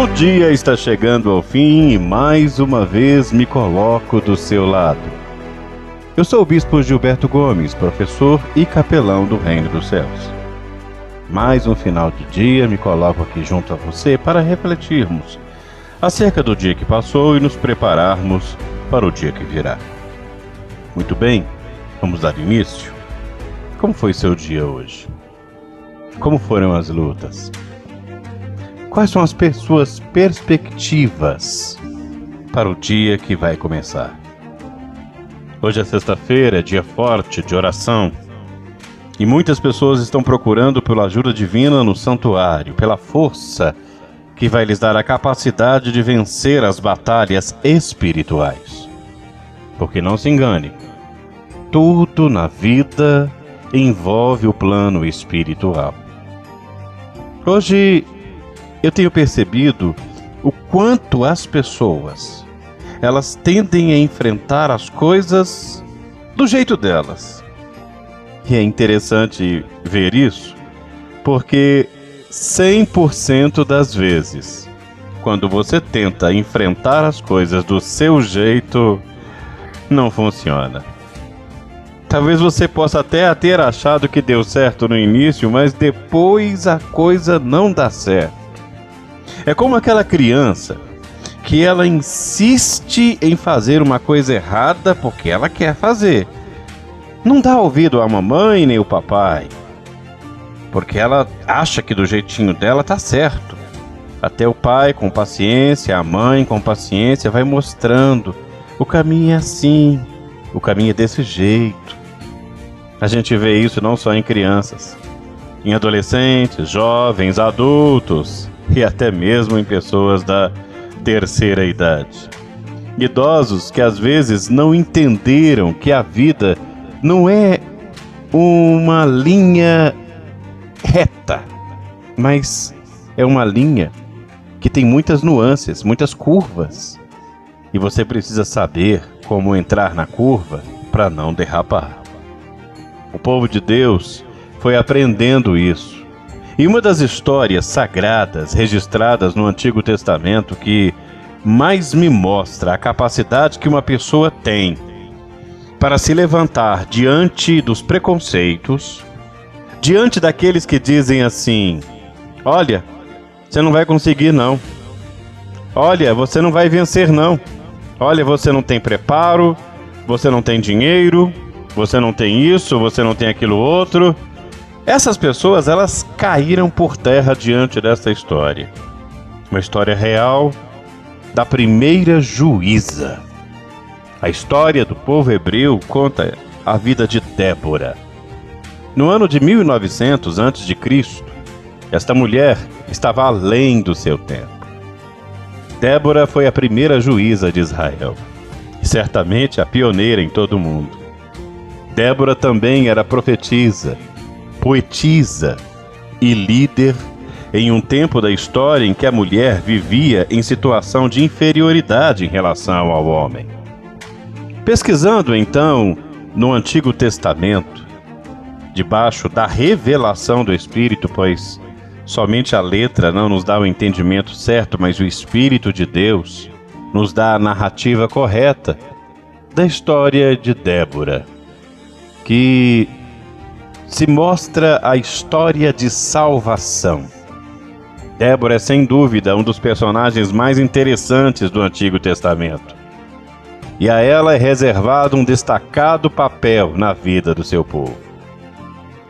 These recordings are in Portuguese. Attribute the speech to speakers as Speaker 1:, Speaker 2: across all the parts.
Speaker 1: O dia está chegando ao fim e mais uma vez me coloco do seu lado. Eu sou o Bispo Gilberto Gomes, professor e capelão do Reino dos Céus. Mais um final de dia me coloco aqui junto a você para refletirmos acerca do dia que passou e nos prepararmos para o dia que virá. Muito bem, vamos dar início? Como foi seu dia hoje? Como foram as lutas? Quais são as suas perspectivas para o dia que vai começar? Hoje é sexta-feira, é dia forte de oração, e muitas pessoas estão procurando pela ajuda divina no santuário, pela força que vai lhes dar a capacidade de vencer as batalhas espirituais. Porque não se engane, tudo na vida envolve o plano espiritual. Hoje eu tenho percebido o quanto as pessoas, elas tendem a enfrentar as coisas do jeito delas. E é interessante ver isso, porque 100% das vezes, quando você tenta enfrentar as coisas do seu jeito, não funciona. Talvez você possa até ter achado que deu certo no início, mas depois a coisa não dá certo. É como aquela criança que ela insiste em fazer uma coisa errada porque ela quer fazer. Não dá ouvido à mamãe nem ao papai, porque ela acha que do jeitinho dela tá certo. Até o pai com paciência, a mãe com paciência vai mostrando: o caminho é assim, o caminho é desse jeito. A gente vê isso não só em crianças, em adolescentes, jovens, adultos e até mesmo em pessoas da terceira idade. Idosos que às vezes não entenderam que a vida não é uma linha reta, mas é uma linha que tem muitas nuances, muitas curvas. E você precisa saber como entrar na curva para não derrapar. O povo de Deus foi aprendendo isso. E uma das histórias sagradas registradas no Antigo Testamento que mais me mostra a capacidade que uma pessoa tem para se levantar diante dos preconceitos, diante daqueles que dizem assim: olha, você não vai conseguir não. Olha, você não vai vencer não. Olha, você não tem preparo, você não tem dinheiro, você não tem isso, você não tem aquilo outro. Essas pessoas, elas caíram por terra diante dessa história. Uma história real da primeira juíza. A história do povo hebreu conta a vida de Débora. No ano de 1900 a.C., esta mulher estava além do seu tempo. Débora foi a primeira juíza de Israel, e certamente a pioneira em todo o mundo. Débora também era profetisa, poetisa e líder em um tempo da história em que a mulher vivia em situação de inferioridade em relação ao homem. Pesquisando então no Antigo Testamento, debaixo da revelação do Espírito, pois somente a letra não nos dá o entendimento certo, mas o Espírito de Deus nos dá a narrativa correta da história de Débora, que se mostra a história de salvação. Débora é sem dúvida um dos personagens mais interessantes do Antigo Testamento. E a ela é reservado um destacado papel na vida do seu povo.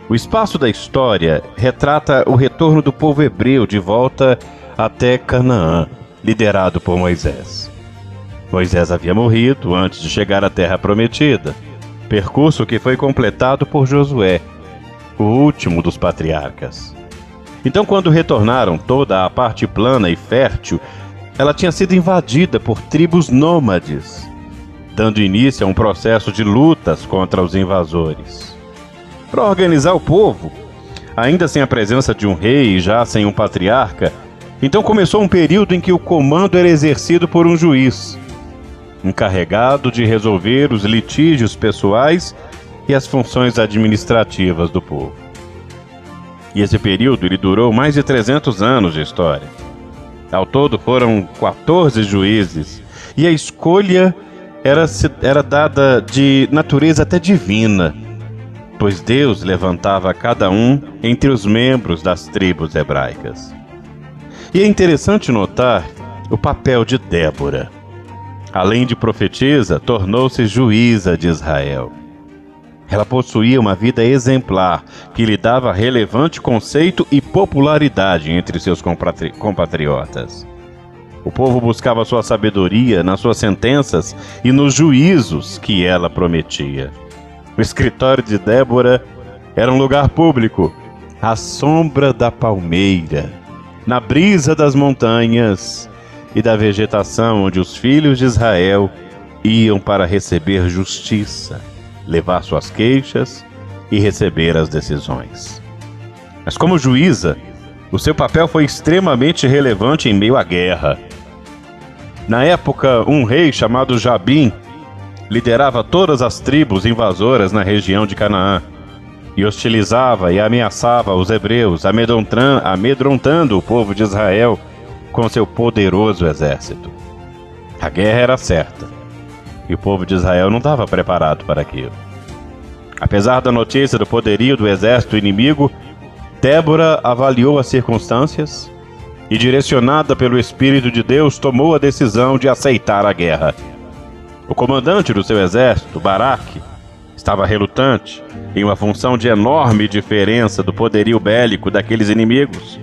Speaker 1: O espaço da história retrata o retorno do povo hebreu de volta até Canaã, liderado por Moisés. Moisés havia morrido antes de chegar à Terra Prometida, percurso que foi completado por Josué, o último dos patriarcas. Então, quando retornaram, toda a parte plana e fértil, ela tinha sido invadida por tribos nômades, dando início a um processo de lutas contra os invasores. Para organizar o povo, ainda sem a presença de um rei e já sem um patriarca, então começou um período em que o comando era exercido por um juiz, encarregado de resolver os litígios pessoais e as funções administrativas do povo. E esse período ele durou mais de 300 anos de história. Ao todo foram 14 juízes, e a escolha era dada de natureza até divina, pois Deus levantava cada um entre os membros das tribos hebraicas. E é interessante notar o papel de Débora. Além de profetisa, tornou-se juíza de Israel. Ela possuía uma vida exemplar, que lhe dava relevante conceito e popularidade entre seus compatriotas. O povo buscava sua sabedoria nas suas sentenças e nos juízos que ela prometia. O escritório de Débora era um lugar público, à sombra da palmeira, na brisa das montanhas e da vegetação, onde os filhos de Israel iam para receber justiça, levar suas queixas e receber as decisões. Mas como juíza, o seu papel foi extremamente relevante em meio à guerra. Na época, um rei chamado Jabim liderava todas as tribos invasoras na região de Canaã e hostilizava e ameaçava os hebreus, amedrontando o povo de Israel com seu poderoso exército. A guerra era certa e o povo de Israel não estava preparado para aquilo. Apesar da notícia do poderio do exército inimigo, Débora avaliou as circunstâncias e, direcionada pelo Espírito de Deus, tomou a decisão de aceitar a guerra. O comandante do seu exército, Baraque, estava relutante em uma função de enorme diferença do poderio bélico daqueles inimigos.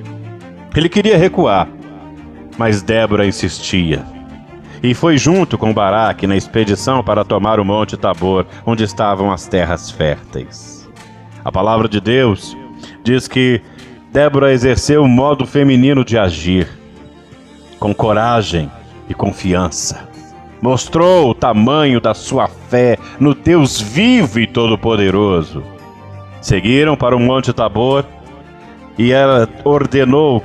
Speaker 1: Ele queria recuar, mas Débora insistia. E foi junto com Baraque na expedição para tomar o Monte Tabor, onde estavam as terras férteis. A palavra de Deus diz que Débora exerceu um modo feminino de agir, com coragem e confiança. Mostrou o tamanho da sua fé no Deus vivo e todo-poderoso. Seguiram para o Monte Tabor e ela ordenou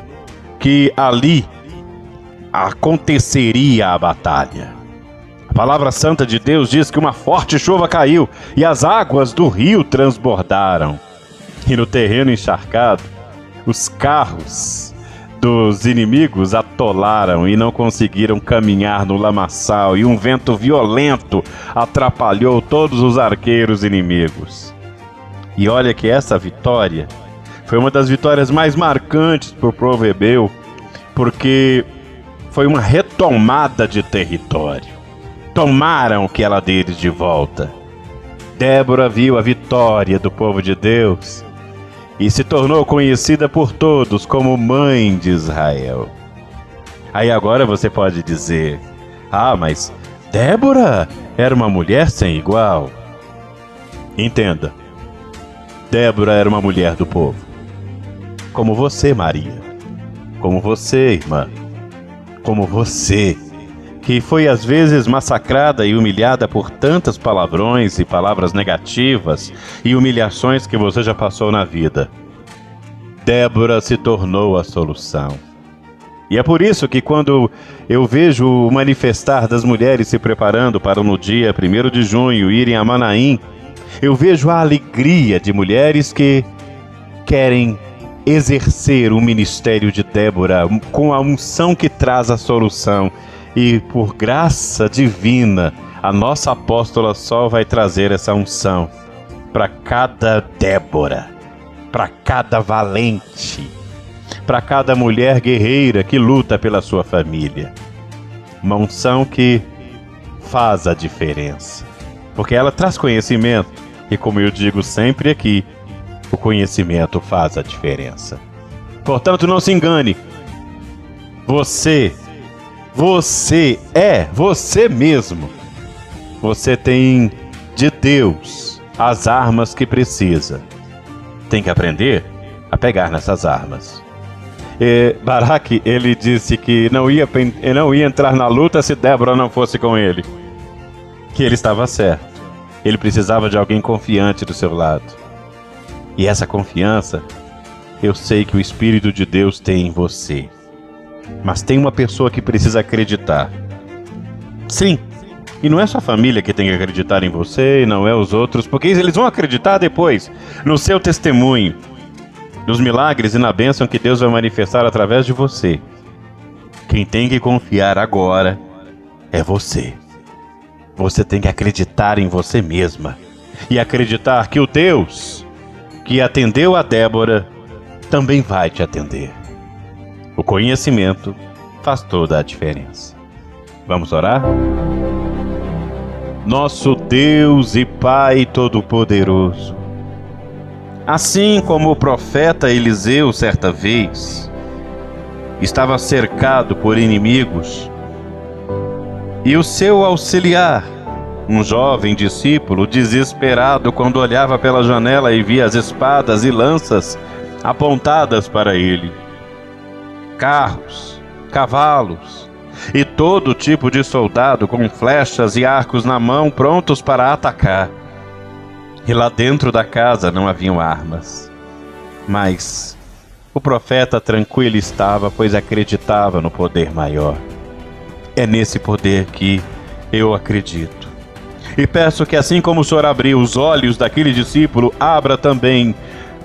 Speaker 1: que ali aconteceria a batalha. A palavra santa de Deus diz que uma forte chuva caiu e as águas do rio transbordaram. E no terreno encharcado, os carros dos inimigos atolaram e não conseguiram caminhar no lamaçal, e um vento violento atrapalhou todos os arqueiros inimigos. E olha que essa vitória foi uma das vitórias mais marcantes para o povo hebreu, porque foi uma retomada de território. Tomaram o que era deles de volta. Débora viu a vitória do povo de Deus e se tornou conhecida por todos como Mãe de Israel. Aí agora você pode dizer: ah, mas Débora era uma mulher sem igual. Entenda, Débora era uma mulher do povo, como você, Maria, como você, irmã, como você, que foi às vezes massacrada e humilhada por tantas palavrões e palavras negativas e humilhações que você já passou na vida. Débora se tornou a solução. E é por isso que quando eu vejo o manifestar das mulheres se preparando para no dia 1º de junho irem a Manaim, eu vejo a alegria de mulheres que querem exercer o ministério de Débora com a unção que traz a solução. E por graça divina, a nossa apóstola Sol vai trazer essa unção para cada Débora, para cada valente, para cada mulher guerreira que luta pela sua família. Uma unção que faz a diferença, porque ela traz conhecimento, e como eu digo sempre aqui, o conhecimento faz a diferença. Portanto, não se engane. Você é você mesmo. Você tem de Deus as armas que precisa. Tem que aprender a pegar nessas armas. Baraque, ele disse que não ia entrar na luta se Débora não fosse com ele. Que ele estava certo. Ele precisava de alguém confiante do seu lado. E essa confiança, eu sei que o Espírito de Deus tem em você. Mas tem uma pessoa que precisa acreditar. Sim, e não é sua família que tem que acreditar em você, e não é os outros, porque eles vão acreditar depois, no seu testemunho, nos milagres e na bênção que Deus vai manifestar através de você. Quem tem que confiar agora é você. Você tem que acreditar em você mesma e acreditar que o Deus que atendeu a Débora também vai te atender. O conhecimento faz toda a diferença. Vamos orar? Nosso Deus e Pai Todo-Poderoso, assim como o profeta Eliseu certa vez estava cercado por inimigos, e o seu auxiliar, um jovem discípulo desesperado quando olhava pela janela e via as espadas e lanças apontadas para ele, carros, cavalos e todo tipo de soldado com flechas e arcos na mão prontos para atacar. E lá dentro da casa não haviam armas, mas o profeta tranquilo estava, pois acreditava no poder maior. É nesse poder que eu acredito. E peço que, assim como o Senhor abriu os olhos daquele discípulo, abra também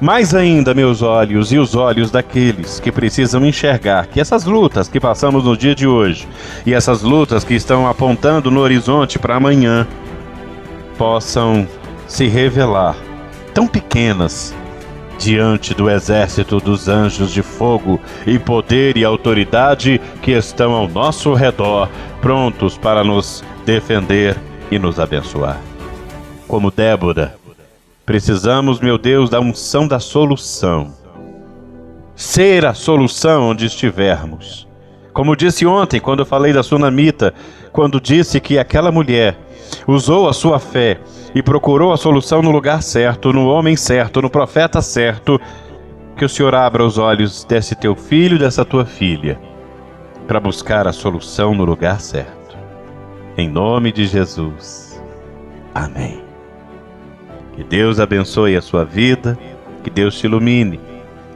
Speaker 1: mais ainda meus olhos e os olhos daqueles que precisam enxergar que essas lutas que passamos no dia de hoje e essas lutas que estão apontando no horizonte para amanhã possam se revelar tão pequenas diante do exército dos anjos de fogo e poder e autoridade que estão ao nosso redor, prontos para nos defender e nos abençoar. Como Débora, precisamos, meu Deus, da unção da solução. Ser a solução onde estivermos. Como disse ontem, quando eu falei da sunamita, quando disse que aquela mulher usou a sua fé e procurou a solução no lugar certo, no homem certo, no profeta certo, que o Senhor abra os olhos desse teu filho e dessa tua filha, para buscar a solução no lugar certo. Em nome de Jesus. Amém. Que Deus abençoe a sua vida, que Deus te ilumine.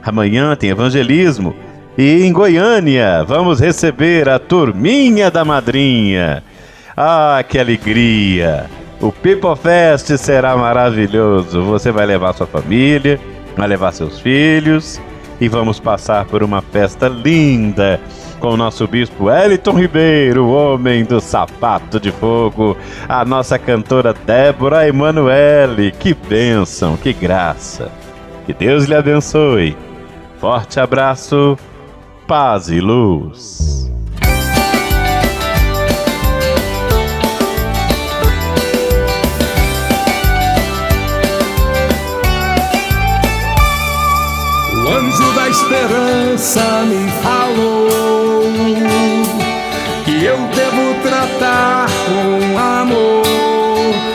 Speaker 1: Amanhã tem evangelismo e em Goiânia vamos receber a turminha da madrinha. Ah, que alegria! O People Fest será maravilhoso. Você vai levar sua família, vai levar seus filhos e vamos passar por uma festa linda com o nosso bispo Wellington Ribeiro, o homem do sapato de fogo, a nossa cantora Débora Emanuele. Que bênção, que graça. Que Deus lhe abençoe. Forte abraço, paz e luz.
Speaker 2: O anjo da esperança me falou que eu devo tratar com amor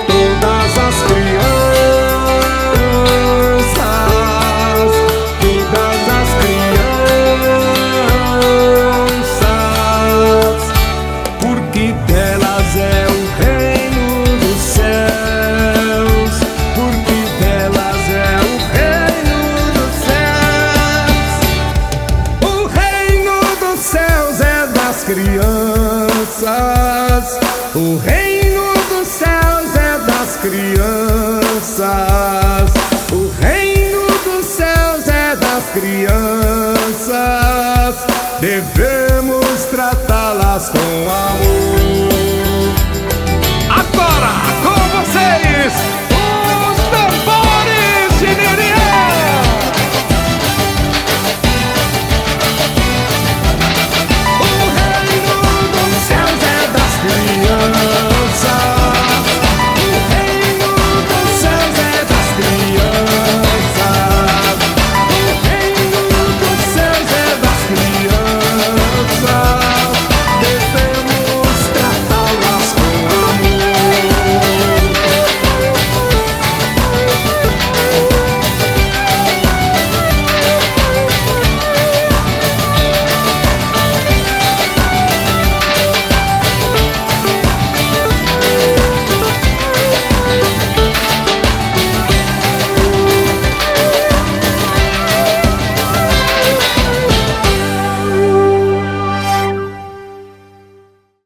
Speaker 2: todas as crianças, todas as crianças, porque delas é o reino dos céus, porque delas é o reino dos céus. O reino dos céus é das crianças, o reino dos céus é das crianças, o reino dos céus é das crianças.